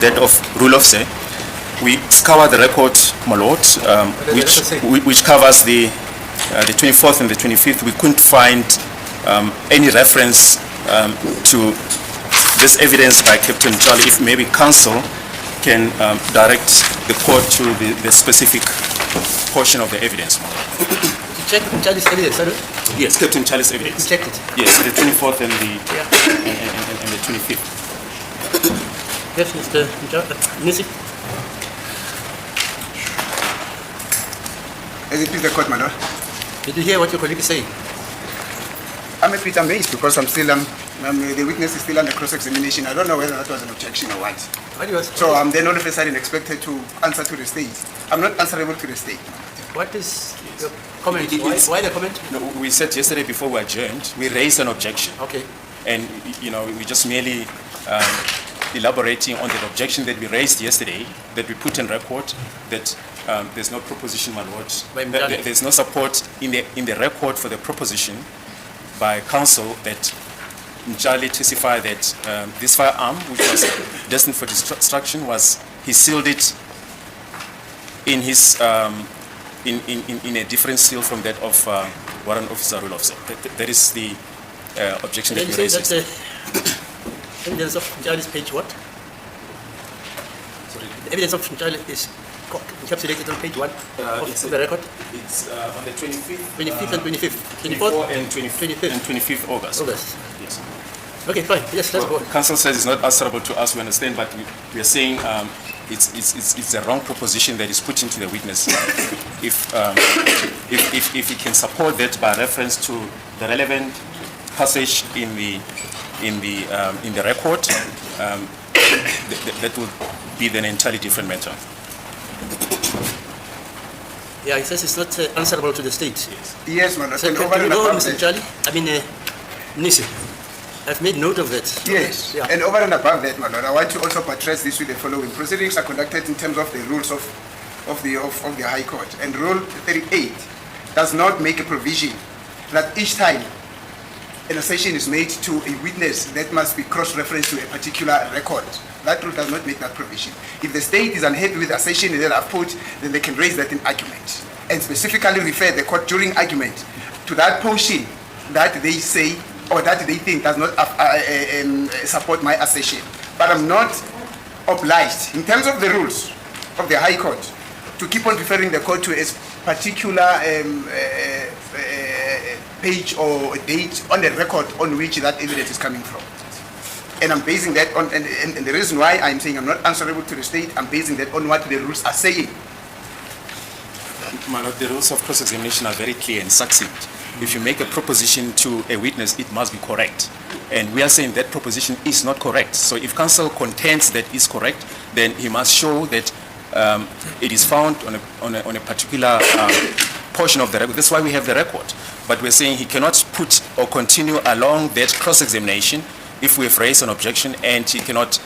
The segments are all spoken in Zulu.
that of rule of say. We scour the record, my lord, which covers the 24th and the 25th. We couldn't find any reference to this evidence by Captain Charlie. If maybe counsel can direct the court to the specific portion of the evidence. You checked Charlie's evidence, sir? Yes, Captain Charlie's evidence. You checked it? Yes, the 24th and the 25th. Yes, Mr. Mxolisi. As it is the court, my lord. Did you hear what your colleague is saying? I'm a bit amazed because the witness is still under cross-examination. I don't know whether that was an objection or what. So I'm then all of a sudden expected to answer to the state. I'm not answerable to the state. What is your comment? Why the comment? No, we said yesterday before we adjourned, we raised an objection. Okay. And, we just merely elaborating on the objection that we raised yesterday, that we put in record, that there's no proposition, my lord. There's no support in the record for the proposition by counsel that Mxolisi testified that this firearm, which was destined for destruction, he sealed it in his in a different seal from that of warrant officer rule officer. That is the objection that we raised. Evidence of Mxolisi's page what? Sorry. The evidence of Mxolisi is encapsulated on page 1 of the record? It's on the 25th. 25th and 25th. 24th and 25th. And 25th August. Yes. Okay, fine. Yes, let's go. Counsel says it's not answerable to us, we understand, but we are saying it's a wrong proposition that is put into the witness. If he can support that by reference to the relevant passage in the record, that would be then an entirely different matter. Yeah, he says it's not answerable to the state. Yes, man. So can you go, Mr. Charlie? Mxolisi, I've made note of that. Yes, yeah. And over and above that, my lord, I want to also buttress this with the following. Proceedings are conducted in terms of the rules of the High Court. And Rule 38 does not make a provision that each time an assertion is made to a witness that must be cross-referenced to a particular record. That rule does not make that provision. If the state is unhappy with the assertion that I've put, then they can raise that in argument and specifically refer the court during argument to that portion that they say or that they think does not support my assertion. But I'm not obliged, in terms of the rules of the High Court, to keep on referring the court to a particular page or date on the record on which that evidence is coming from. And I'm basing that on, and the reason why I'm saying I'm not answerable to the state, I'm basing that on what the rules are saying. My lord, the rules of cross-examination are very clear and succinct. If you make a proposition to a witness, it must be correct. And we are saying that proposition is not correct. So if counsel contends that is correct, then he must show that it is found on a particular portion of the record. That's why we have the record. But we're saying he cannot put or continue along that cross-examination if we have raised an objection and he cannot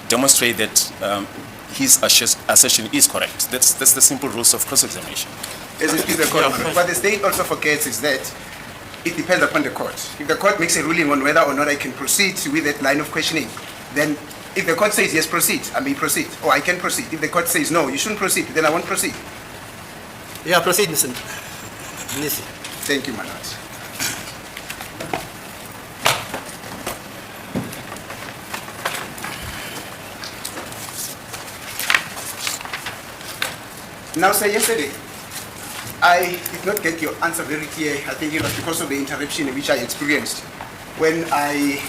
demonstrate that his assertion is correct. That's the simple rules of cross-examination. As it is the court. What the state also forgets is that it depends upon the court. If the court makes a ruling on whether or not I can proceed with that line of questioning, then if the court says yes, proceed, I may proceed, or I can proceed. If the court says no, you shouldn't proceed, then I won't proceed. Yeah, proceed, Mr. Mxolisi. Thank you, my lord. Now, sir, yesterday, I did not get your answer very clear. I think it was because of the interruption which I experienced when I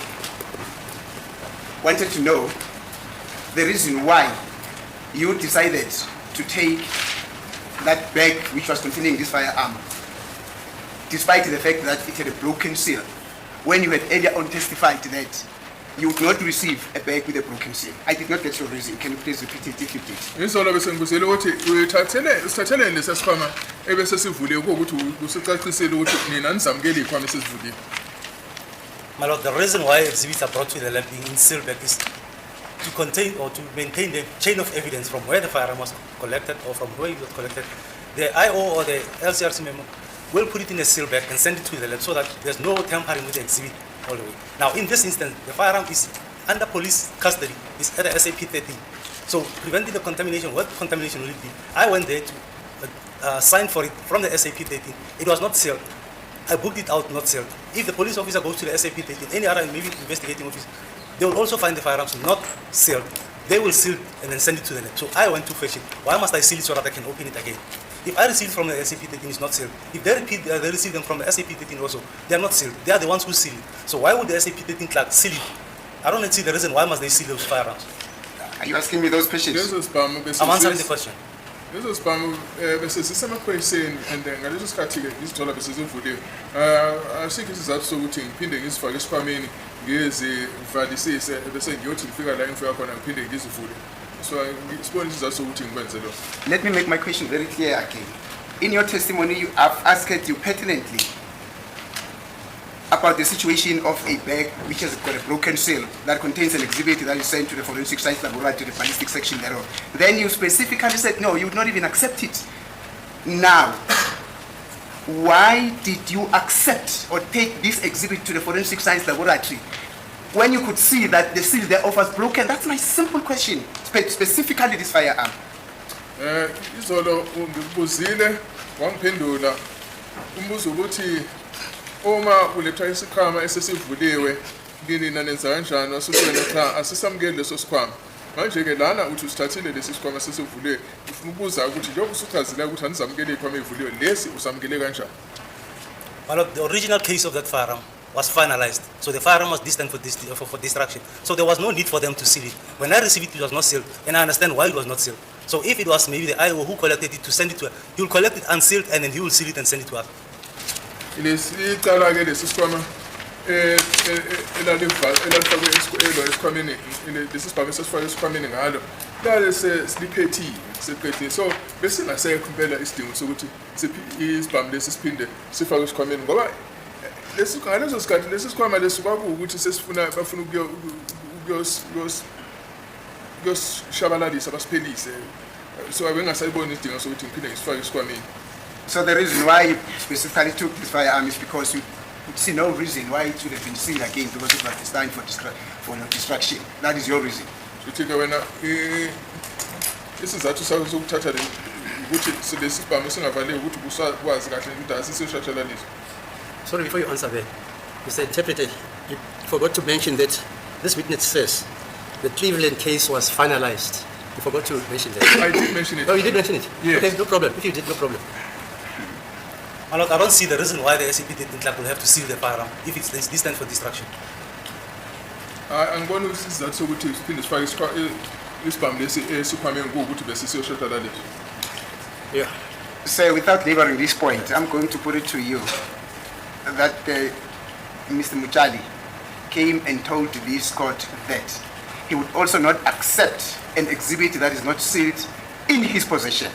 wanted to know the reason why you decided to take that bag which was containing this firearm, despite the fact that it had a broken seal, when you had earlier on testified that you would not receive a bag with a broken seal. I did not get your reason. Can you please repeat it if you did? Ngizola bese ngibuzele ukuthi sithatheleni lesasikhwama ebese sivule ukuthi usicacisele ukuthi nina nizamukele ikhwama sesivulile. My lord, the reason why exhibits are brought to the lab being in seal bag is to contain or to maintain the chain of evidence from where the firearm was collected or from where it was collected. The IO or the LCRC memo will put it in a seal bag and send it to the lab so that there's no tampering with the exhibit all the way. Now, in this instance, the firearm is under police custody is at the SAP 13. So preventing the contamination, what contamination will it be? I went there to sign for it from the SAP 13. It was not sealed. I booked it out, not sealed. If the police officer goes to the SAP 13, any other maybe investigating office, they will also find the firearms not sealed. They will seal it and then send it to the net. So I went to fetch it. Why must I seal it so that I can open it again? If I receive from the SAP 13, it's not sealed. If they receive them from the SAP 13 also, they are not sealed. They are the ones who seal it. So why would the SAP 13 clerk seal it? I don't see the reason why must they seal those firearms. Are you asking me those questions? I'm answering the question. Lezo sibhamu bese sisemakhweseni and ngaleso sikhathi ke izithola bese zivuliwe. Asikho isizathu sokuthi ngiphinde ngizifake esikhwameni ngizivalisise bese ngiyothi ngifika la ngifika khona ngiphinde ngizivule. So sibone isizathu sokuthi ngikwenze lo. Let me make my question very clear again. In your testimony, you have asked you pertinently about the situation of a bag which has got a broken seal that contains an exhibit that is sent to the forensic science laboratory, to the ballistic section thereof. Then you specifically said, no, you would not even accept it. Now, why did you accept or take this exhibit to the forensic science laboratory when you could see that the seal thereof was broken? That's my simple question, specifically this firearm. Izolo ngibuzile wangiphendula umbuzo ukuthi uma ulethwa isikhwama esesivuliwe ngini nanenza kanjani asukela cha asisamukele leso sikhwama manje ke lana uthi usithathile lesi sikhwama sesivuliwe ufuna ukubuza ukuthi njengoba usuchazile ukuthi anizamukele ikhwama evuliwe lesi usamukele kanjani. Well, the original case of that firearm was finalized, so the firearm was destined for destruction. So there was no need for them to seal it. When I received it, it was not sealed, and I understand why it was not sealed. So if it was maybe the IO who collected it to send it to her, he will collect it unsealed and then he will seal it and send it to us. Lesicala ke lesi sikhwama elalifakwe esikhwameni lesi sibhamu esifakwe esikhwameni ngalo la sephethe so bese ngasekho impela isidingo sokuthi isibhamu lesi siphinde sifakwe esikhwameni ngoba lesi ngalezo sikhathi lesi sikhwama lesi kwakuwukuthi sesifuna bafuna ukuyoshabalalisa basiphelise so abengasayibona isidingo sokuthi ngiphinde ngisifake esikhwameni. So the reason why you specifically took this firearm is because you see no reason why it should have been sealed again, because it was designed for destruction. That is your reason. Uthi-ke wena isizathu sakho sokuthatha ukuthi lesi sibhamu singavaliwe ukuthi ukwazi kahle ukuthi asisishashalalisa. Sorry, before you answer there, Mr. Interpreter, you forgot to mention that this witness says the Cleveland case was finalized. You forgot to mention that. I did mention it. Oh, you did mention it? Yes. Okay, no problem. If you did, no problem. My Lord, I don't see the reason why the SAP clerk will have to seal the firearm if it's destined for destruction. Angibona ukuthi isizathu sokuthi siphinde sifake isibhamu lesi esikhwameni ukuthi bese siyoshabalalisa. Yeah. So without laboring this point, I'm going to put it to you that Mr. Mxolisi came and told this court that he would also not accept an exhibit that is not sealed in his possession.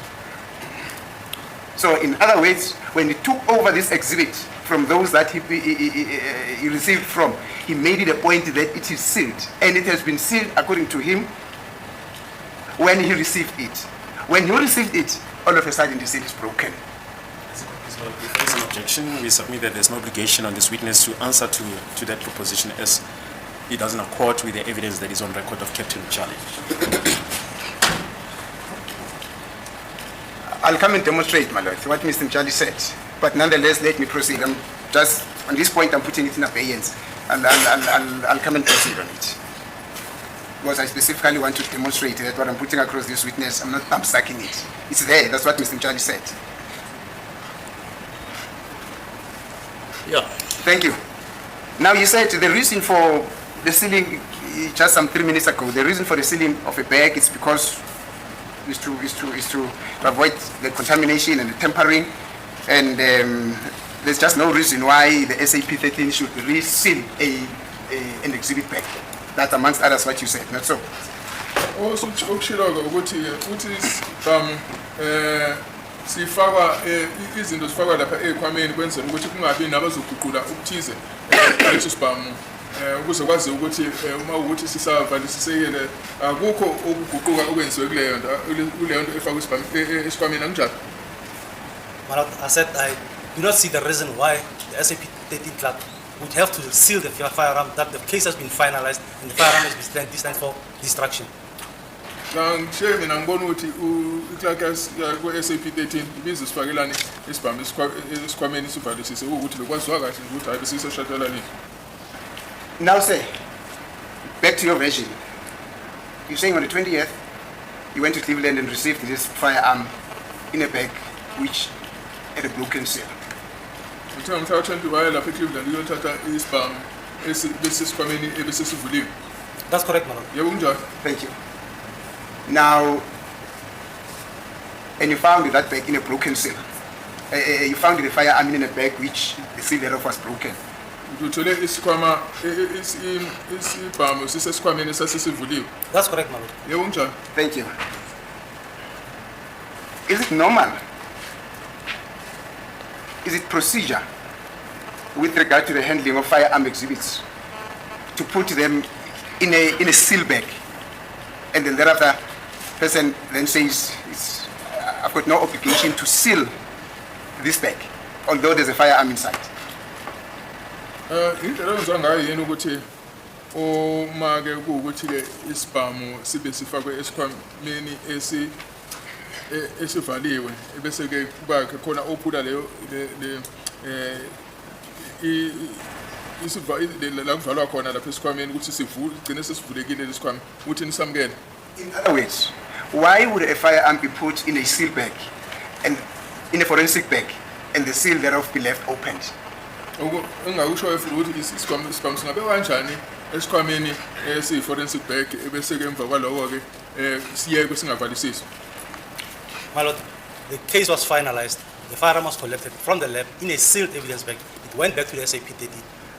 So in other words, when he took over this exhibit from those that he received from, he made it a point that it is sealed, and it has been sealed according to him when he received it. When he received it, all of a sudden the seal is broken. If there is an objection, we submit that there's no obligation on this witness to answer to that proposition as it doesn't accord with the evidence that is on record of Captain Mxolisi. I'll come and demonstrate, my lord, what Mr. Mxolisi said. But nonetheless, let me proceed. I'm just, on this point, I'm putting it in abeyance. I'll come and proceed on it. Because I specifically want to demonstrate that what I'm putting across this witness, I'm not thumbsucking it. It's there, that's what Mr. Mxolisi said. Yeah. Thank you. Now you said the reason for the sealing, just some 3 minutes ago, the reason for the sealing of a bag is because is to avoid the contamination and the tampering, and there's just no reason why the SAP 13 should reseal an exhibit bag. That's amongst others what you said, not so. Also, sifakwa izinto zifakwa lapha ekhwameni kwenzela ukuthi kungabi nabazoguqula ukuthize leso sibhamu ukuze kwazi ukuthi uma ukuthi sisavalisekele akukho ukuguquka okwenziwe kuleyo nto efakwa esikhwameni anjalo. I said I do not see the reason why the SAP 13 clerk would have to seal the firearm that the case has been finalized and the firearm has been destined for destruction. Ngisho mina ngibona ukuthi iclerk ku-SAP 13 ibiza isifakelane isibhamu esikhwameni sivalisise ukuthi lokwaziwa kahle nje ukuthi hayi besiseshatelaneni. Now, sir, back to your version. You're saying on the 20th, you went to Cleveland and received this firearm in a bag which had a broken seal. Uthe ngomhla ka-20 waya lapha eCleveland uyothatha isibhamu besesikhwameni ebesesivuliwe. That's correct, my lord. Yebo kunjalo. Thank you. Now, and you found that bag in a broken seal. You found the firearm in a bag which the seal thereof was broken. Uthole isikhwama isibhamu sisesikhwameni esasisivuliwe. That's correct, my lord. Yebo kunjalo. Thank you. Is it normal? Is it procedure with regard to the handling of firearm exhibits to put them in a seal bag, and then thereafter, person then says, "I've got no obligation to seal this bag, although there's a firearm inside." Indlela enziwa ngayo yini ukuthi uma ke kuwukuthi ke isibhamu sibe sifakwe esikhwameni esivaliwe bese ke kuba khona ophula leyo la kuvalwa khona lapha esikhwameni ukuthi sigcine sesivulekile lesikhwama ukuthi nisamukele. In other words, why would a firearm be put in a seal bag and in a forensic bag and the seal thereof be left opened? Engakusho futhi ukuthi isibhamu singabe kanjani esikhwameni esiyi-forensic bag ebese ke emva kwaloko ke siyeke singavalisiswa. My lord, the case was finalized. The firearm was collected from the lab in a sealed evidence bag. It went back to the SAP 13.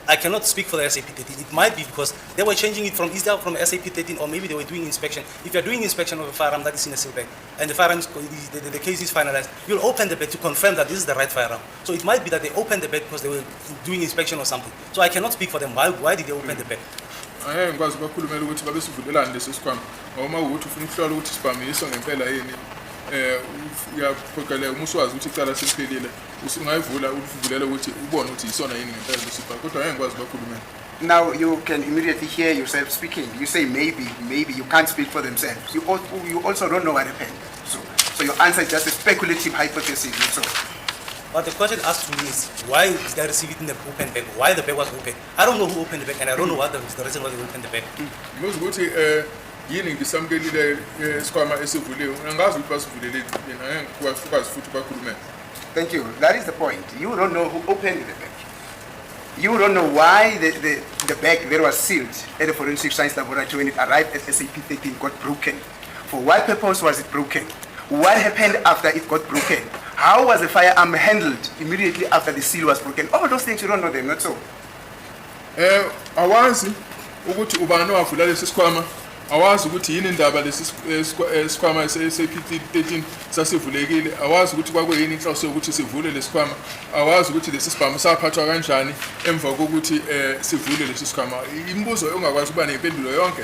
I cannot speak for the SAP 13. It might be because they were changing it from SAP 13, or maybe they were doing inspection. If you're doing inspection of a firearm that is in a seal bag and the firearm the case is finalized, you'll open the bag to confirm that this is the right firearm. So it might be that they opened the bag because they were doing inspection or something. So I cannot speak for them. Why did they open the bag? Angeke ngikwazi ukukhulumela ukuthi babe sivulelane lesi sikhwama noma ukuthi ufuna ukuhlola ukuthi isibhamu yiso ngempela yini uyaphoqeleka uma uswazi ukuthi icala seliphelile usungayivula uvulela ukuthi ubone ukuthi yisona yini ngempela lesibhamu kodwa angeke ngikwazi ukukhulumela. Now you can immediately hear yourself speaking. You say maybe, you can't speak for themselves. You also don't know what happened. So your answer is just a speculative hypothesis. So. But the question asked to me is, why did I receive it in the open bag? Why the bag was open? I don't know who opened the bag, and I don't know what the reason why they opened the bag. Ngibuza ukuthi yini ngisamkelile isikhwama esivuliwe angazi ukuthi basivulele mina angeke ngikwazi futhi bakhulumela. Thank you. That is the point. You don't know who opened the bag. You don't know why the bag that was sealed at the forensic science laboratory when it arrived at SAP 13 got broken. For what purpose was it broken? What happened after it got broken? How was the firearm handled immediately after the seal was broken? All those things you don't know them, not so. Awazi ukuthi ubani wavula lesi sikhwama, awazi ukuthi yini indaba lesi sikhwama SAP 13 sasivulekile, awazi ukuthi kwakuyini inhloso yokuthi sivule lesi sikhwama, awazi ukuthi lesi sibhamu saphathwa kanjani emva kokuthi sivule lesi sikhwama. Imibuzo ongakwazi ukuba nempendulo yonke.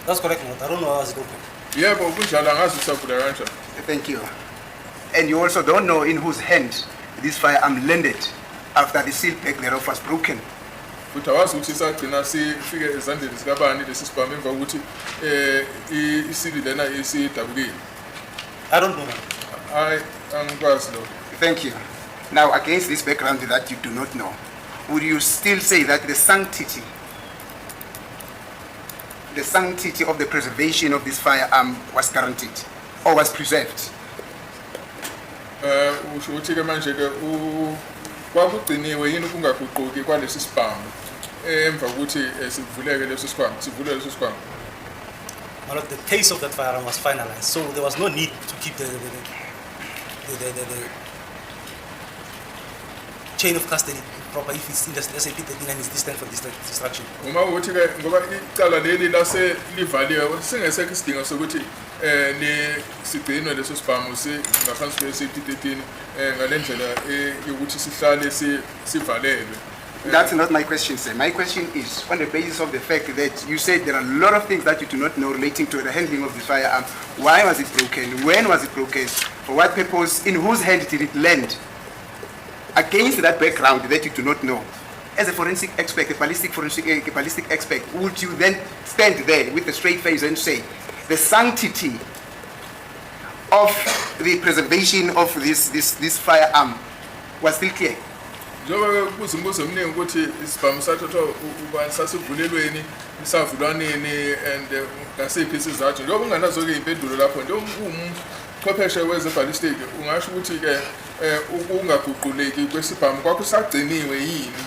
That's correct, I don't know how was it open. Yebo kunjalo angazi usavula kanjani. Thank you. And you also don't know in whose hand this firearm landed after the seal bag thereof was broken. Futhi awazi ukuthi sagcina sifike ezandleni zikabani lesi sibhamu emva kokuthi isili lena isidabukile. I don't know. Angikwazi lokho. Thank you. Now, against this background that you do not know, would you still say that the sanctity of the preservation of this firearm was guaranteed or was preserved? Usho ukuthi ke manje ke kwakugciniwe yini kungaguquki kwalesi sibhamu emva ukuthi sivuleke leso sikhwama sivule leso sikhwama. Well, the case of that firearm was finalized, so there was no need to keep the chain of custody proper if it's in the SAP 13 and it's distant for destruction. Uma ukuthi ke ngoba icala leli lase livaliwe singesekho isidingo sokuthi sigcinwe leso sibhamu ngaphansi kwe-SAP 13 ngalendlela yokuthi sihlale sivalelwe. That's not my question, sir. My question is, on the basis of the fact that you said there are a lot of things that you do not know relating to the handling of the firearm. Why was it broken? When was it broken? For what purpose? In whose hand did it land? Against that background that you do not know, as a forensic expert, a ballistic expert, would you then stand there with a straight face and say, the sanctity of the preservation of this firearm was still clear? Njengoba kubuza umbuzo omningi ukuthi isibhamu sathathwa ubani sasivulelweni isavulwaneni and ngasiphi isizathu njengoba unganazo-ke iy'mpendulo lapho nje umchwepheshe weze-ballistic ungasho ukuthi-ke ukungaguquleki kwesibhamu kwakusagciniwe yini?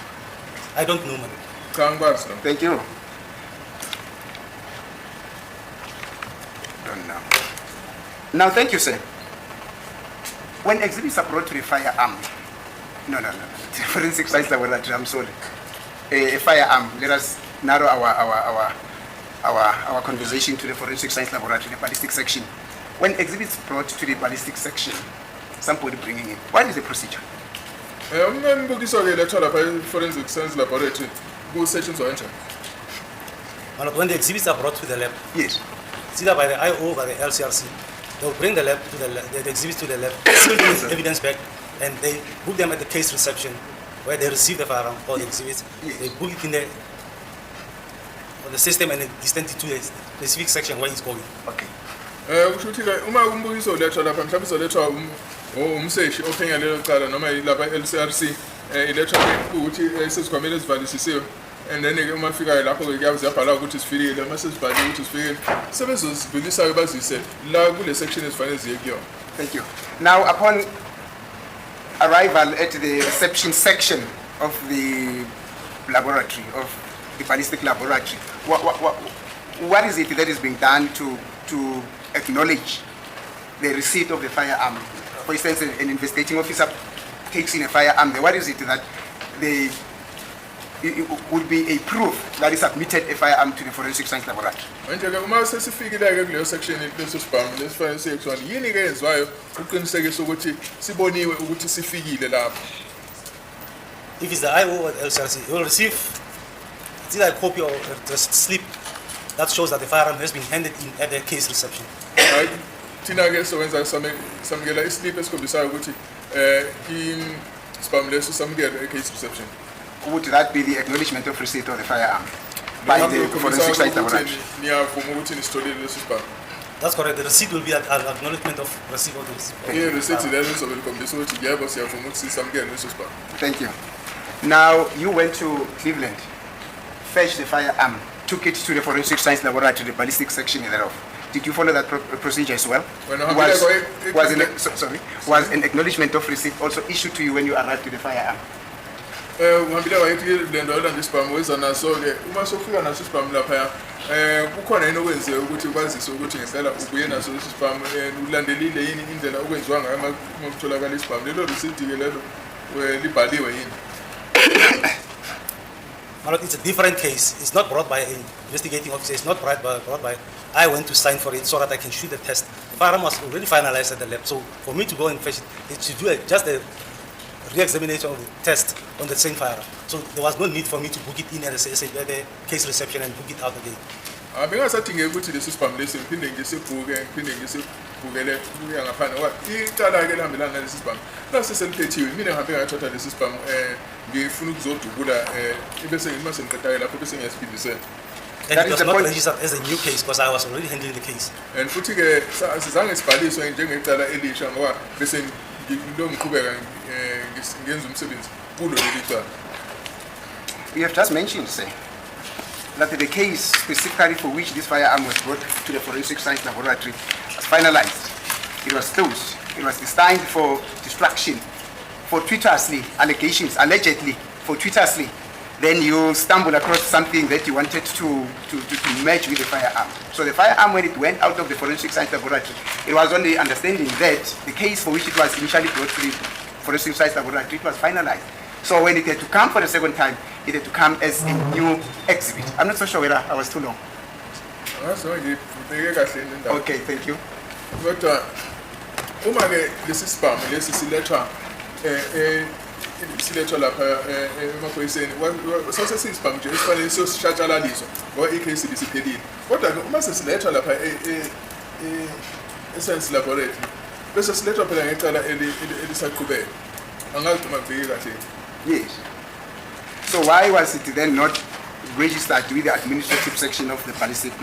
I don't know, man. Cha ngikwazi lo. Thank you. Don't know. Now, thank you, sir. When exhibits are brought to the firearm, no, forensic science laboratory, I'm sorry. A firearm, let us narrow our conversation to the forensic science laboratory, the ballistic section. When exhibits brought to the ballistic section, somebody bringing it, what is the procedure? Umbukiso-ke lethwa lapha e-forensic science laboratory ku-sessions zonke. When the exhibits are brought to the lab, Yes. it's either by the IO or by the LCRC. They'll bring the exhibits to the lab, seal the evidence back, and they book them at the case reception where they receive the firearm or the exhibits. Yes. They book it in the system and they send it to the specific section where it's going. Okay. Kusho ukuthi-ke uma umbukiso ulethwa lapha mhlawumbe uzolethwa umseshi ophenya lelo cala noma lapha LCRC ilethwa ukuthi sezikhwameni ezivalisisiwe and then-ke uma fikayo lapho-ke kuyabe ziyabhalwa ukuthi sifikile uma sezibhaliwe ukuthi sifikile sebezozidlulisayo bazise la kule section ezifanele ziye kuyona. Thank you. Now, upon arrival at the reception section of the laboratory, of the ballistic laboratory, what is it that is being done to acknowledge the receipt of the firearm? For instance, an investigating officer takes in a firearm. What is it that it would be a proof that he submitted a firearm to the forensic science laboratory? Manje-ke uma sesifikile-ke kuleyo section leso sibhamu lesifanele siye yini-ke yenziwayo uqinisekisa ukuthi siboniwe ukuthi sifikile lapho? If it's the IO or the LCRC, you will receive it's either a copy or a slip that shows that the firearm has been handed in at the case reception. Hayi thina-ke sokwenza samukela islip esikhombisayo ukuthi isibhamu leso samukele e-case reception. Would that be the acknowledgement of receipt of the firearm by the forensic science laboratory? Niyavuma ukuthi nisitholile leso sibhamu. That's correct. The receipt will be an acknowledgement of receipt of the receipt. Iye receipt leyo izobe likhombisa ukuthi yebo siyavuma ukuthi samukele leso sibhamu. Thank you. Now, you went to Cleveland, fetched the firearm, took it to the forensic science laboratory, the ballistic section thereof. Did you follow that procedure as well? Was an acknowledgement of receipt also issued to you when you arrived to the firearm? Uhambile wayeCleveland walanda isibhamu weza naso-ke uma sofika naso isibhamu laphaya kukhona yini okwenziwe ukuthi kwazise ukuthi ngicela ubuye naso lesi sibhamu ulandelile yini indlela okwenziwa ngayo uma kutholakala isibhamu lelo receipt-ke lelo libhaliwe yini? It's a different case. It's not brought by an investigating officer. It's not brought by. I went to sign for it so that I can shoot the test. The firearm was already finalized at the lab. So for me to go and fetch it, it should do just a re-examination of the test on the same firearm. So there was no need for me to book it in at the case reception and book it out again. Bengasadingeka ukuthi lesi sibhamu lesi ngiphinde ngisibhukele kuya ngaphandle ngoba icala-ke lihambelana nalesi sibhamu laseseliphethiwe mina ngihambe ngathatha lesi sibhamu ngifuna ukuzodubula bese uma sengiqeda-ke lapho bese ngiyasiphindisela. And it was not registered as a new case because I was already handling the case. And futhi-ke sizange sibhaliswe njengecala elisha ngoba bese ngiqhubeka ngenza umsebenzi kulo leli cala. You have just mentioned, sir, that the case specifically for which this firearm was brought to the forensic science laboratory was finalized. It was closed. It was destined for destruction, fortuitously, allegations, allegedly, fortuitously. Then you stumble across something that you wanted to match with the firearm. So the firearm, when it went out of the forensic science laboratory, it was on the understanding that the case for which it was initially brought to the forensic science laboratory, it was finalized. So when it had to come for the second time, it had to come as a new exhibit. I'm not so sure whether I was too long. Okay, thank you. Kodwa uma-ke lesi sibhamu lesi silethwa lapha emaphoyiseni sasesiyisibhamu nje esifanele siyositshatshalaliswa ngoba ikhesi lisiphelile. Kodwa-ke uma sesilethwa lapha e-science laboratory bese silethwa phela ngecala elisaqhubeka angazi uma ngibheke kahle. Yes. So why was it then not registered with the administrative section of the ballistic plan?